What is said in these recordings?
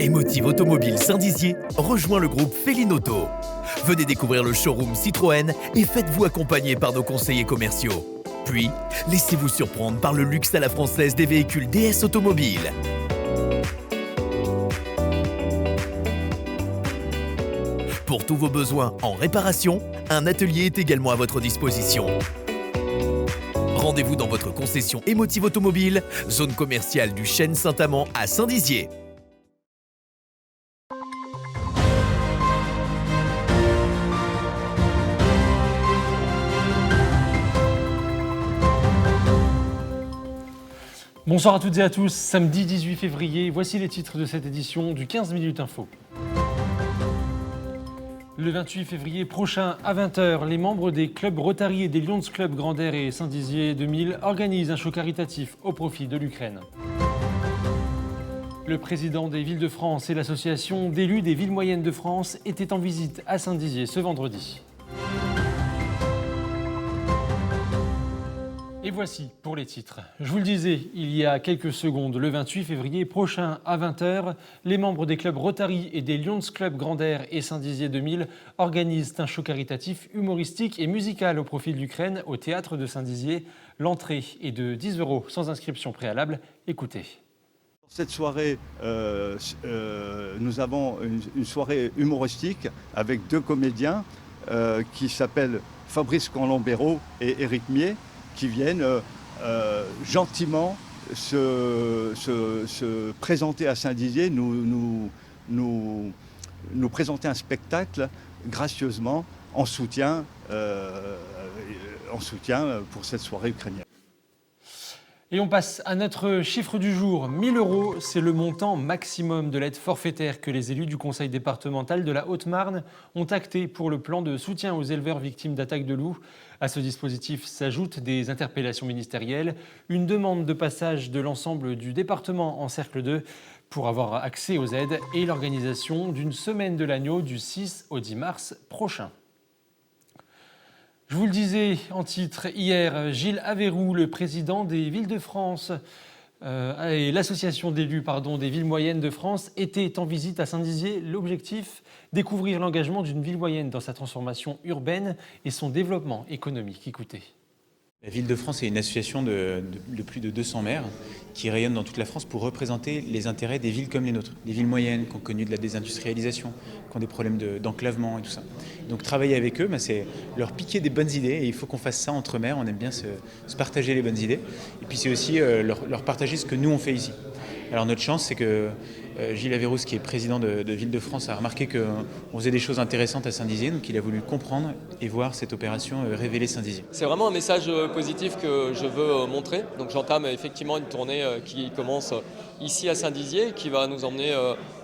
Emotive Automobile Saint-Dizier rejoint le groupe Féline-Auto. Venez découvrir le showroom Citroën et faites-vous accompagner par nos conseillers commerciaux. Puis, laissez-vous surprendre par le luxe à la française des véhicules DS Automobile. Pour tous vos besoins en réparation, un atelier est également à votre disposition. Rendez-vous dans votre concession Emotive Automobile, zone commerciale du Chêne Saint-Amand à Saint-Dizier. Bonsoir à toutes et à tous, samedi 18 février, voici les titres de cette édition du 15 minutes info. Le 28 février prochain à 20h, les membres des clubs Rotary et des Lions Club Grand Air et Saint-Dizier 2000 organisent un show caritatif au profit de l'Ukraine. Le président des villes de France et l'association d'élus des villes moyennes de France étaient en visite à Saint-Dizier ce vendredi. Et voici pour les titres. Je vous le disais il y a quelques secondes, le 28 février prochain à 20h, les membres des clubs Rotary et des Lions Club Grand Air et Saint-Dizier 2000 organisent un show caritatif humoristique et musical au profit de l'Ukraine au théâtre de Saint-Dizier. L'entrée est de 10 € sans inscription préalable. Écoutez. Cette soirée, nous avons une soirée humoristique avec deux comédiens qui s'appellent Fabrice Colombero et Éric Mier, qui viennent gentiment se présenter à Saint-Dizier, nous présenter un spectacle gracieusement en soutien pour cette soirée ukrainienne. Et on passe à notre chiffre du jour. 1 000 €, c'est le montant maximum de l'aide forfaitaire que les élus du conseil départemental de la Haute-Marne ont acté pour le plan de soutien aux éleveurs victimes d'attaques de loups. À ce dispositif s'ajoutent des interpellations ministérielles, une demande de passage de l'ensemble du département en cercle 2 pour avoir accès aux aides et l'organisation d'une semaine de l'agneau du 6 au 10 mars prochain. Je vous le disais en titre hier, Gilles Averroux, le président des villes de France et l'association d'élus des villes moyennes de France était en visite à Saint-Dizier. L'objectif, découvrir l'engagement d'une ville moyenne dans sa transformation urbaine et son développement économique. Écoutez. La Ville de France est une association de plus de 200 maires qui rayonnent dans toute la France pour représenter les intérêts des villes comme les nôtres. Des villes moyennes qui ont connu de la désindustrialisation, qui ont des problèmes d'enclavement et tout ça. Donc travailler avec eux, c'est leur piquer des bonnes idées et il faut qu'on fasse ça entre maires. On aime bien se partager les bonnes idées. Et puis c'est aussi leur partager ce que nous on fait ici. Alors notre chance, c'est que Gilles Averroux, qui est président de Ville de France, a remarqué qu'on faisait des choses intéressantes à Saint-Dizier, donc il a voulu comprendre et voir cette opération révéler Saint-Dizier. C'est vraiment un message positif que je veux montrer. Donc j'entame effectivement une tournée qui commence ici à Saint-Dizier, qui va nous emmener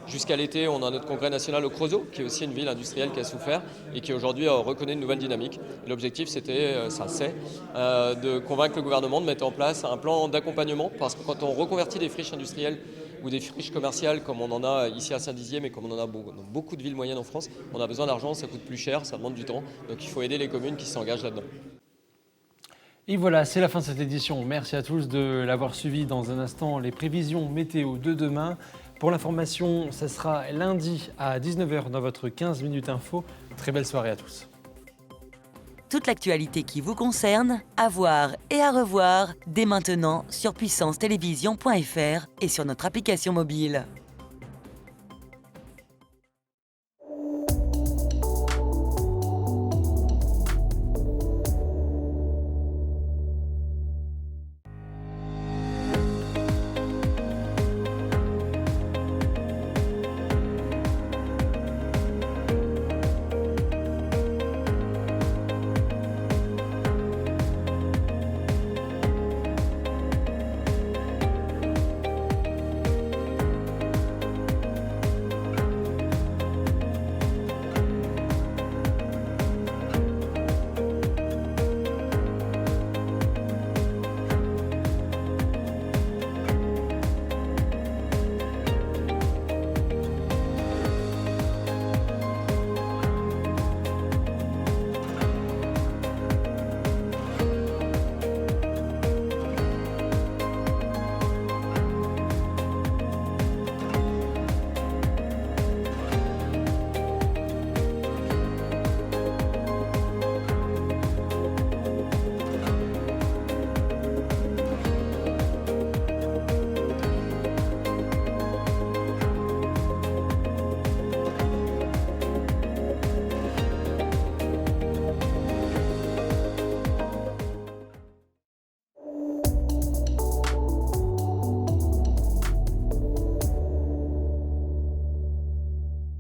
jusqu'à l'été. On a notre congrès national au Creusot, qui est aussi une ville industrielle qui a souffert et qui aujourd'hui reconnaît une nouvelle dynamique. L'objectif, c'est de convaincre le gouvernement de mettre en place un plan d'accompagnement, parce que quand on reconvertit des friches industrielles ou des friches commerciales comme on en a ici à Saint-Dizier, mais comme on en a dans beaucoup de villes moyennes en France, on a besoin d'argent, ça coûte plus cher, ça demande du temps. Donc il faut aider les communes qui s'engagent là-dedans. Et voilà, c'est la fin de cette édition. Merci à tous de l'avoir suivi. Dans un instant, les prévisions météo de demain. Pour l'information, ça sera lundi à 19h dans votre 15 minutes info. Très belle soirée à tous. Toute l'actualité qui vous concerne, à voir et à revoir dès maintenant sur puissancetélévision.fr et sur notre application mobile.